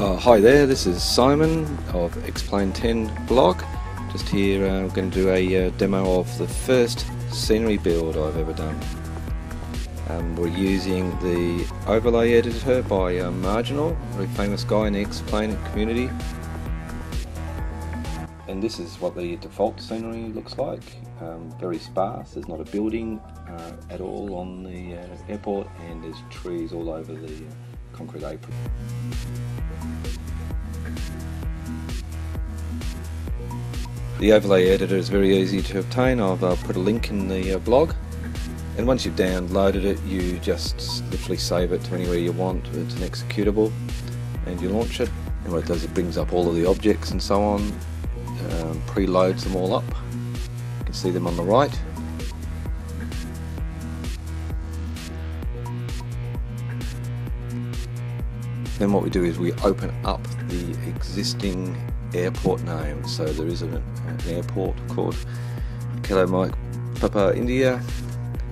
Hi there, this is Simon of Xplane 10 blog. Just here I'm going to do a demo of the first scenery build I've ever done. We're using the overlay editor by Marginal, a very famous guy in the Xplane community. And this is what the default scenery looks like. Very sparse, there's not a building at all on the airport, and there's trees all over the concrete apron. The overlay editor is very easy to obtain. I've put a link in the blog, and once you've downloaded it, you just literally save it to anywhere you want. It's an executable, and you launch it, and what it does, it brings up all of the objects and so on, preloads them all up. You can see them on the right. Then what we do is we open up the existing airport name. So there is an airport called Kilo Mike Papa India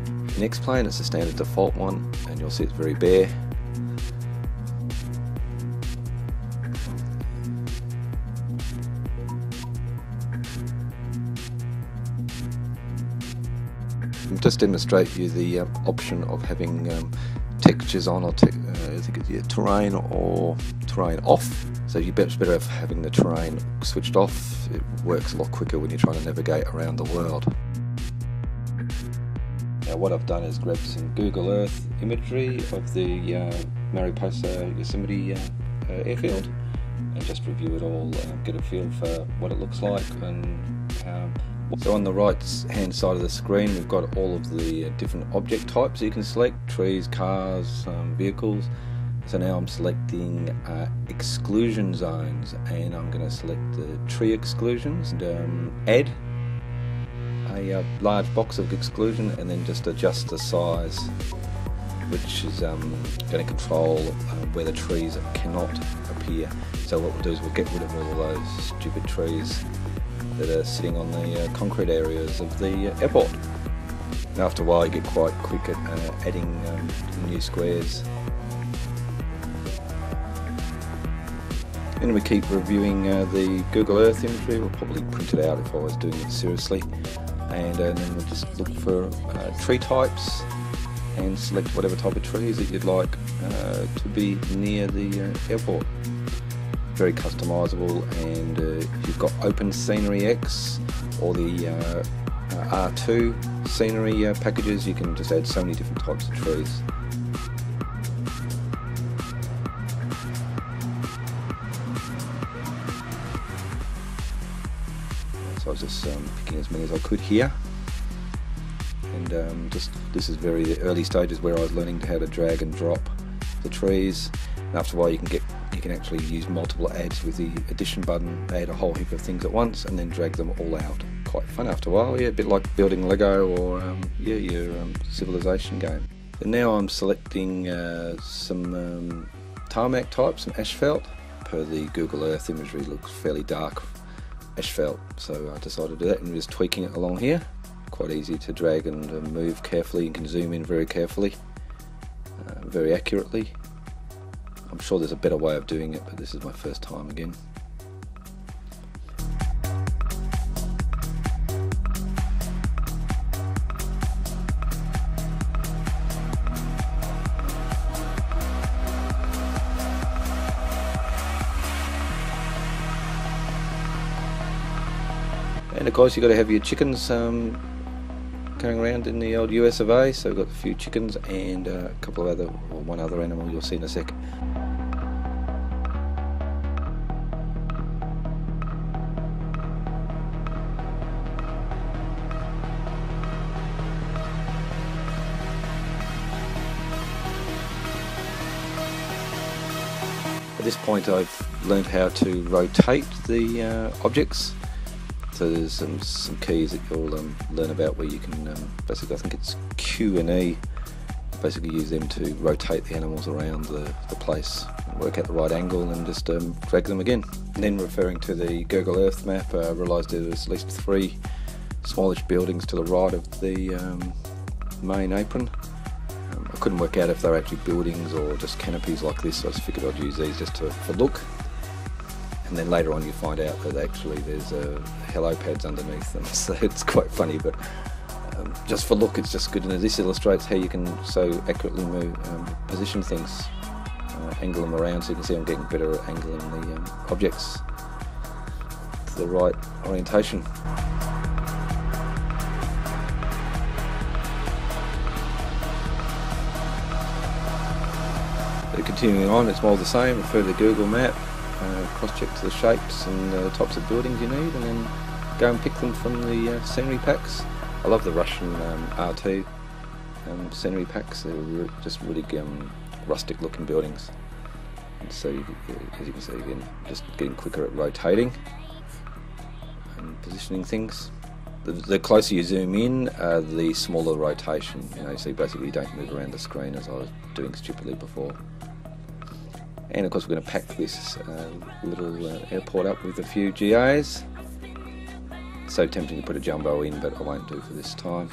in Xplane. It's a standard default one, and you'll see it's very bare. I'll just demonstrate you the option of having textures on, or I think it's terrain or terrain off. So you're better off having the terrain switched off. It works a lot quicker when you're trying to navigate around the world. Now what I've done is grab some Google Earth imagery of the Mariposa Yosemite airfield and just review it all, get a feel for what it looks like. And so on the right hand side of the screen, we've got all of the different object types you can select: trees, cars, vehicles. So now I'm selecting exclusion zones, and I'm going to select the tree exclusions and add a large box of exclusion, and then just adjust the size, which is going to control where the trees cannot appear. So what we'll do is we'll get rid of all of those stupid trees that are sitting on the concrete areas of the airport. And after a while you get quite quick at adding new squares. And we keep reviewing the Google Earth imagery. We'll probably print it out if I was doing it seriously. And then we'll just look for tree types and select whatever type of trees that you'd like to be near the airport. Very customizable, and if you've got Open Scenery X or the R2 scenery packages, you can just add so many different types of trees. So I was just picking as many as I could here, and this is very early stages where I was learning how to drag and drop the trees. And after a while you can actually use multiple adds with the addition button, add a whole heap of things at once, and then drag them all out. Quite fun after a while, yeah, a bit like building Lego or your civilization game. And now I'm selecting some tarmac types, some asphalt. Per the Google Earth imagery, looks fairly dark asphalt, so I decided to do that, and just tweaking it along here. Quite easy to drag and move carefully. You can zoom in very carefully, very accurately. I'm sure there's a better way of doing it, but this is my first time again. And of course you've got to have your chickens going around in the old US of A, so we've got a few chickens and a couple of other, or one other animal you'll see in a sec. At this point I've learned how to rotate the objects. So there's some keys that you'll learn about where you can basically, I think it's Q and E, basically use them to rotate the animals around the place, work out the right angle, and just drag them again. And then referring to the Google Earth map, I realised there was at least 3 smallish buildings to the right of the main apron. I couldn't work out if they were actually buildings or just canopies like this, so I just figured I'd use these just for look. and then later on you find out that actually there's hello pads underneath them, so it's quite funny, but just for look it's just good. And this illustrates how you can so accurately position things, angle them around, so you can see I'm getting better at angling the objects to the right orientation. Continuing on, it's more the same. Refer to the Google map, cross-check to the shapes and types of buildings you need, and then go and pick them from the scenery packs. I love the Russian R2 scenery packs. They're just really rustic looking buildings. And so as you can see, again, just getting quicker at rotating and positioning things. The closer you zoom in, the smaller the rotation. So basically you don't move around the screen as I was doing stupidly before. And of course we're going to pack this little airport up with a few GAs. So tempting to put a jumbo in, but I won't do for this time.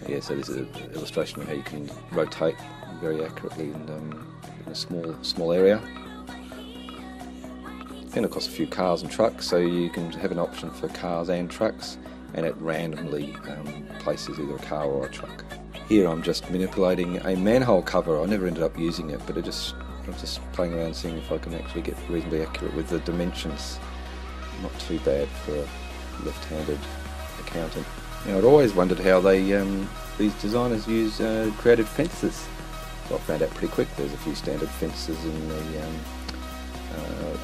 Yeah, so this is an illustration of how you can rotate very accurately in a small area. And of course a few cars and trucks, so you can have an option for cars and trucks, and it randomly places either a car or a truck. Here I'm just manipulating a manhole cover. I never ended up using it, but I'm just playing around seeing if I can actually get reasonably accurate with the dimensions. Not too bad for a left-handed accountant. I'd always wondered how these designers use created fences. So I found out pretty quick. There's a few standard fences in the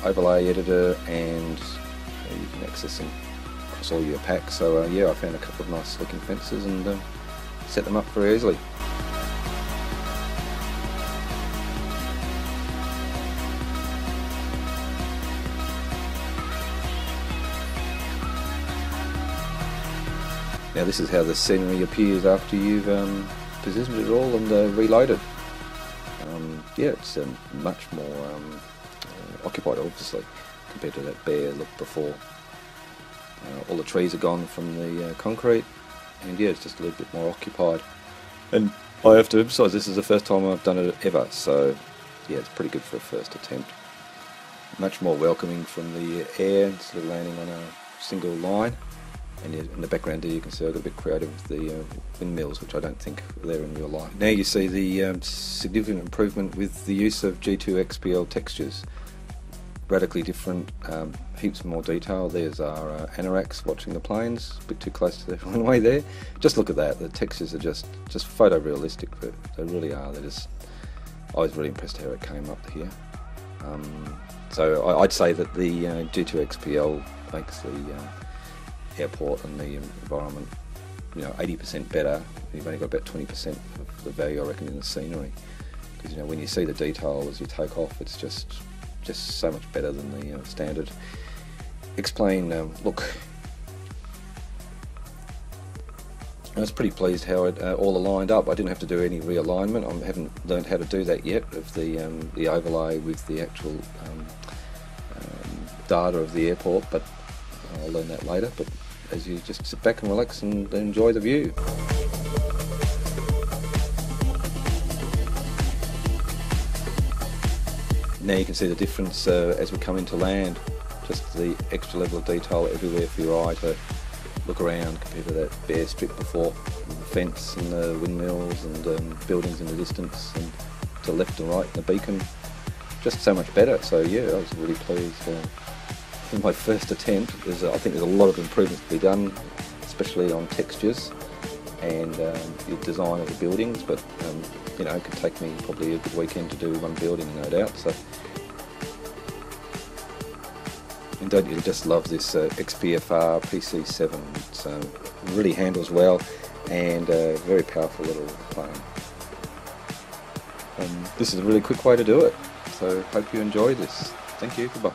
overlay editor, and you can access them across all your packs. So yeah, I found a couple of nice looking fences and set them up very easily. Now this is how the scenery appears after you've positioned it all and reloaded. Yeah, it's much more occupied, obviously, compared to that bare look before. All the trees are gone from the concrete, and yeah, it's just a little bit more occupied. And I have to emphasise, this is the first time I've done it ever, so yeah, it's pretty good for a first attempt. Much more welcoming from the air, instead of landing on a single line. And in the background there you can see I got a bit creative with the windmills, which I don't think are there in real life. Now you see the significant improvement with the use of G2 XPL textures. Radically different, heaps more detail. There's our anoraks watching the planes, a bit too close to the runway there. Just look at that, the textures are just photorealistic, but they really are. I was really impressed how it came up here. So I'd say that the G2 XPL makes the airport and the environment 80% better. You've only got about 20% of the value, I reckon, in the scenery, because when you see the detail as you take off, it's just so much better than the standard Xplane look. I was pretty pleased how it all aligned up. I didn't have to do any realignment. I haven't learned how to do that yet, of the overlay with the actual data of the airport, but I'll learn that later. But as you just sit back and relax and enjoy the view. Now you can see the difference as we come into land, just the extra level of detail everywhere for your eye to look around compared to that bare strip before, and the fence and the windmills and buildings in the distance, and to left and right the beacon, just so much better. So yeah, I was really pleased. In my first attempt, I think there's a lot of improvements to be done, especially on textures and the design of the buildings, but it could take me probably a good weekend to do one building, no doubt. So, and don't you just love this XPFR PC7? It really handles well, and a very powerful little plane. This is a really quick way to do it, so hope you enjoy this. Thank you, goodbye.